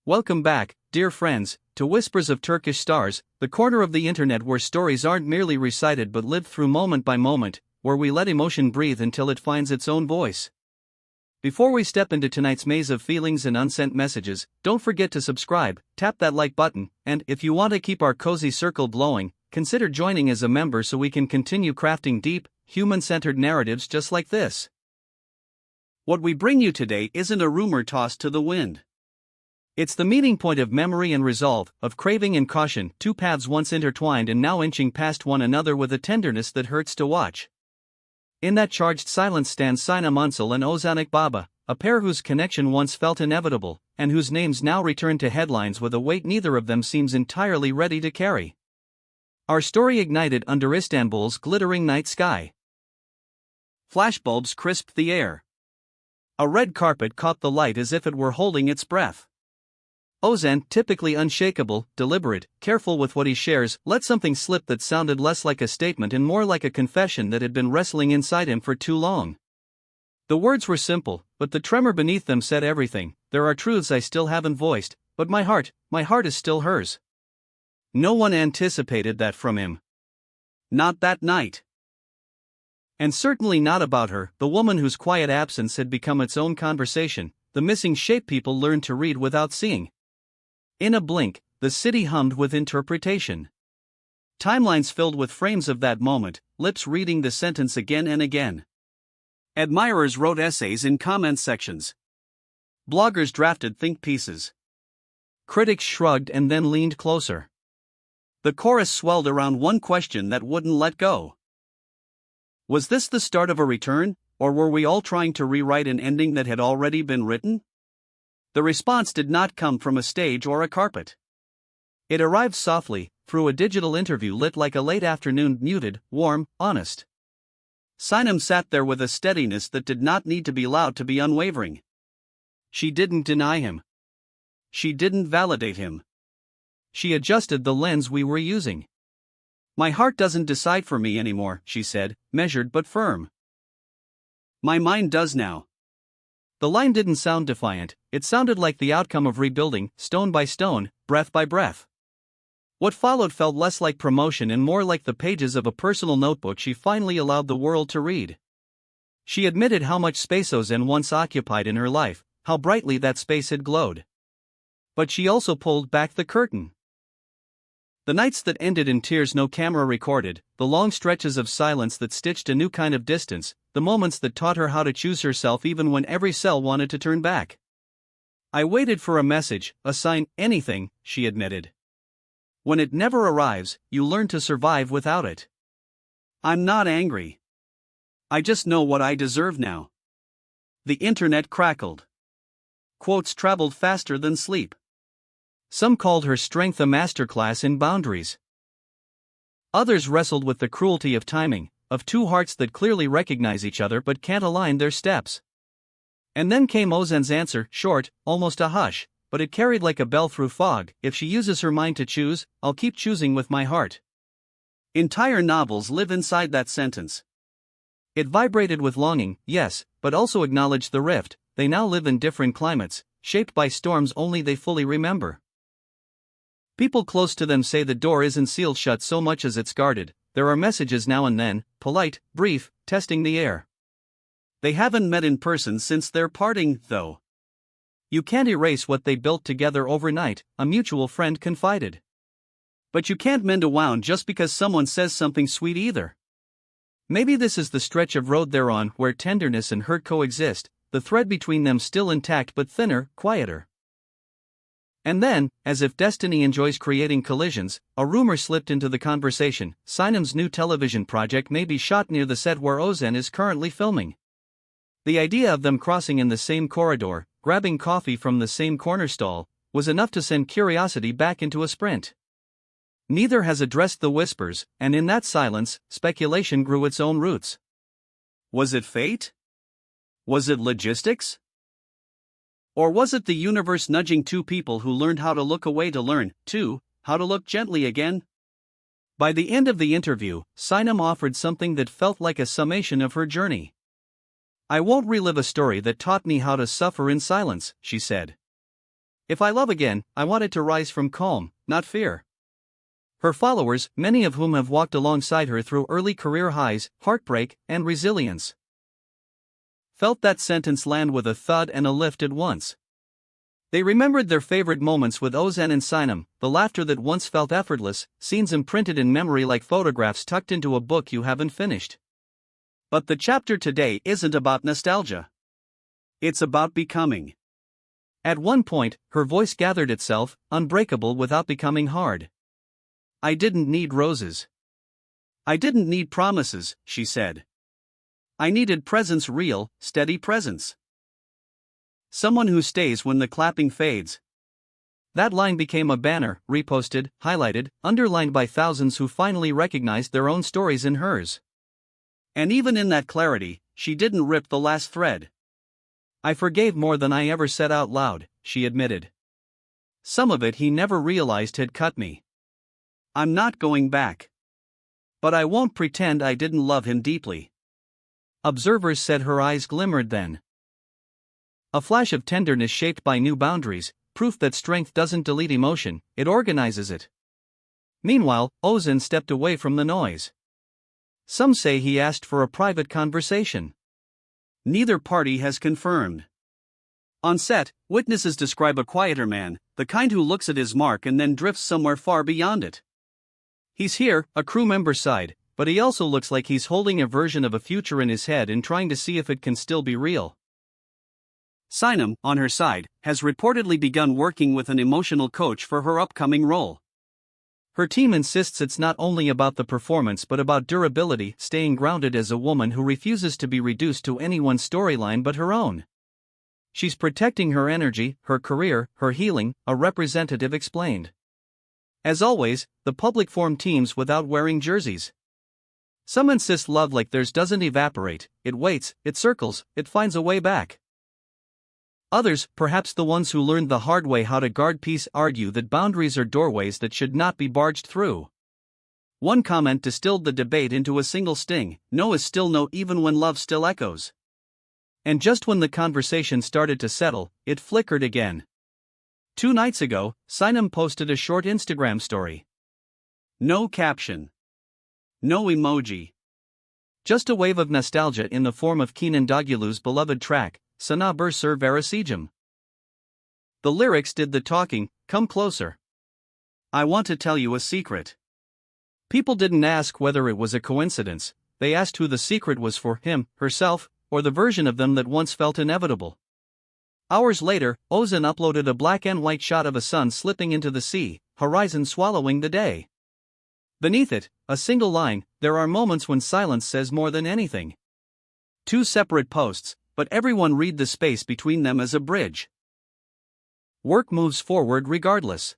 Welcome back, dear friends, to Whispers of Turkish Stars, the corner of the internet where stories aren't merely recited but lived through moment by moment, where we let emotion breathe until it finds its own voice. Before we step into tonight's maze of feelings and unsent messages, don't forget to subscribe, tap that like button, and if you want to keep our cozy circle glowing, consider joining as a member so we can continue crafting deep, human-centered narratives just like this. What we bring you today isn't a rumor tossed to the wind. It's the meeting point of memory and resolve, of craving and caution, two paths once intertwined and now inching past one another with a tenderness that hurts to watch. In that charged silence stand Sinem and Ozan Baba, a pair whose connection once felt inevitable, and whose names now return to headlines with a weight neither of them seems entirely ready to carry. Our story ignited under Istanbul's glittering night sky. Flashbulbs crisped the air. A red carpet caught the light as if it were holding its breath. Ozan, typically unshakable, deliberate, careful with what he shares, let something slip that sounded less like a statement and more like a confession that had been wrestling inside him for too long. The words were simple, but the tremor beneath them said everything. There are truths I still haven't voiced, but my heart is still hers. No one anticipated that from him. Not that night. And certainly not about her, the woman whose quiet absence had become its own conversation, the missing shape people learned to read without seeing. In a blink, the city hummed with interpretation. Timelines filled with frames of that moment, lips reading the sentence again and again. Admirers wrote essays in comment sections. Bloggers drafted think pieces. Critics shrugged and then leaned closer. The chorus swelled around one question that wouldn't let go. Was this the start of a return, or were we all trying to rewrite an ending that had already been written? The response did not come from a stage or a carpet. It arrived softly, through a digital interview lit like a late afternoon, muted, warm, honest. Sinem sat there with a steadiness that did not need to be loud to be unwavering. She didn't deny him. She didn't validate him. She adjusted the lens we were using. My heart doesn't decide for me anymore, she said, measured but firm. My mind does now. The line didn't sound defiant, it sounded like the outcome of rebuilding, stone by stone, breath by breath. What followed felt less like promotion and more like the pages of a personal notebook she finally allowed the world to read. She admitted how much space Ozan once occupied in her life, how brightly that space had glowed. But she also pulled back the curtain. The nights that ended in tears no camera recorded, the long stretches of silence that stitched a new kind of distance, the moments that taught her how to choose herself even when every cell wanted to turn back. I waited for a message, a sign, anything, she admitted. When it never arrives, you learn to survive without it. I'm not angry. I just know what I deserve now. The internet crackled. Quotes traveled faster than sleep. Some called her strength a masterclass in boundaries. Others wrestled with the cruelty of timing, of two hearts that clearly recognize each other but can't align their steps. And then came Ozan's answer, short, almost a hush, but it carried like a bell through fog. If she uses her mind to choose, I'll keep choosing with my heart. Entire novels live inside that sentence. It vibrated with longing, yes, but also acknowledged the rift. They now live in different climates, shaped by storms only they fully remember. People close to them say the door isn't sealed shut so much as it's guarded. There are messages now and then, polite, brief, testing the air. They haven't met in person since their parting, though. You can't erase what they built together overnight, a mutual friend confided. But you can't mend a wound just because someone says something sweet either. Maybe this is the stretch of road they're on where tenderness and hurt coexist, the thread between them still intact but thinner, quieter. And then, as if destiny enjoys creating collisions, a rumor slipped into the conversation. Sinem's new television project may be shot near the set where Ozan is currently filming. The idea of them crossing in the same corridor, grabbing coffee from the same corner stall, was enough to send curiosity back into a sprint. Neither has addressed the whispers, and in that silence, speculation grew its own roots. Was it fate? Was it logistics? Or was it the universe nudging two people who learned how to look away to learn, too, how to look gently again? By the end of the interview, Sinem offered something that felt like a summation of her journey. I won't relive a story that taught me how to suffer in silence, she said. If I love again, I want it to rise from calm, not fear. Her followers, many of whom have walked alongside her through early career highs, heartbreak, and resilience, felt that sentence land with a thud and a lift at once. They remembered their favorite moments with Ozan and Sinem, the laughter that once felt effortless, scenes imprinted in memory like photographs tucked into a book you haven't finished. But the chapter today isn't about nostalgia. It's about becoming. At one point, her voice gathered itself, unbreakable without becoming hard. I didn't need roses. I didn't need promises, she said. I needed presence, real, steady presence. Someone who stays when the clapping fades. That line became a banner, reposted, highlighted, underlined by thousands who finally recognized their own stories in hers. And even in that clarity, she didn't rip the last thread. I forgave more than I ever said out loud, she admitted. Some of it he never realized had cut me. I'm not going back. But I won't pretend I didn't love him deeply. Observers said her eyes glimmered then. A flash of tenderness shaped by new boundaries, proof that strength doesn't delete emotion, it organizes it. Meanwhile, Ozan stepped away from the noise. Some say he asked for a private conversation. Neither party has confirmed. On set, witnesses describe a quieter man, the kind who looks at his mark and then drifts somewhere far beyond it. He's here, a crew member sighed, but he also looks like he's holding a version of a future in his head and trying to see if it can still be real. Sinem, on her side, has reportedly begun working with an emotional coach for her upcoming role. Her team insists it's not only about the performance but about durability, staying grounded as a woman who refuses to be reduced to anyone's storyline but her own. She's protecting her energy, her career, her healing, a representative explained. As always, the public form teams without wearing jerseys. Some insist love like theirs doesn't evaporate, it waits, it circles, it finds a way back. Others, perhaps the ones who learned the hard way how to guard peace, argue that boundaries are doorways that should not be barged through. One comment distilled the debate into a single sting: no is still no even when love still echoes. And just when the conversation started to settle, it flickered again. 2 nights ago, Sinem posted a short Instagram story. No caption. No emoji. Just a wave of nostalgia in the form of Kenan Dogulu's beloved track, Sana Bersur Verasijum. The lyrics did the talking: come closer. I want to tell you a secret. People didn't ask whether it was a coincidence, they asked who the secret was for: him, herself, or the version of them that once felt inevitable. Hours later, Ozan uploaded a black and white shot of a sun slipping into the sea, horizon swallowing the day. Beneath it, a single line: there are moments when silence says more than anything. 2 separate posts, but everyone read the space between them as a bridge. Work moves forward regardless.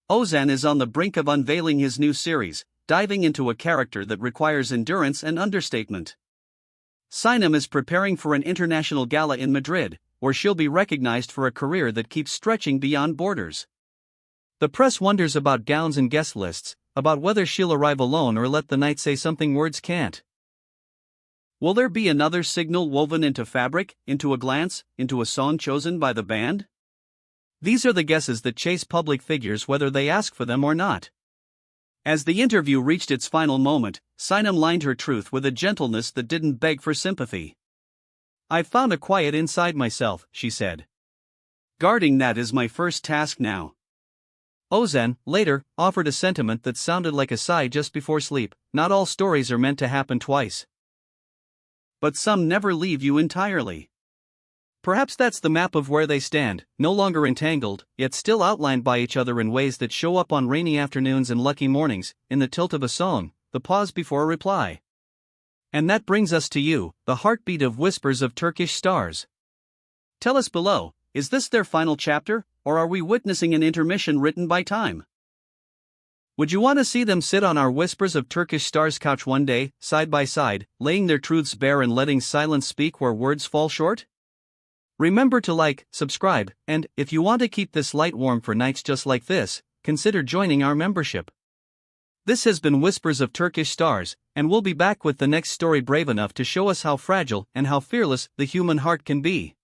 Ozan is on the brink of unveiling his new series, diving into a character that requires endurance and understatement. Sinem is preparing for an international gala in Madrid, where she'll be recognized for a career that keeps stretching beyond borders. The press wonders about gowns and guest lists, about whether she'll arrive alone or let the night say something words can't. Will there be another signal woven into fabric, into a glance, into a song chosen by the band? These are the guesses that chase public figures whether they ask for them or not. As the interview reached its final moment, Sinem lined her truth with a gentleness that didn't beg for sympathy. I've found a quiet inside myself, she said. Guarding that is my first task now. Ozan, later, offered a sentiment that sounded like a sigh just before sleep: not all stories are meant to happen twice. But some never leave you entirely. Perhaps that's the map of where they stand, no longer entangled, yet still outlined by each other in ways that show up on rainy afternoons and lucky mornings, in the tilt of a song, the pause before a reply. And that brings us to you, the heartbeat of Whispers of Turkish Stars. Tell us below, is this their final chapter, or are we witnessing an intermission written by time? Would you want to see them sit on our Whispers of Turkish Stars couch one day, side by side, laying their truths bare and letting silence speak where words fall short? Remember to like, subscribe, and, if you want to keep this light warm for nights just like this, consider joining our membership. This has been Whispers of Turkish Stars, and we'll be back with the next story brave enough to show us how fragile and how fearless the human heart can be.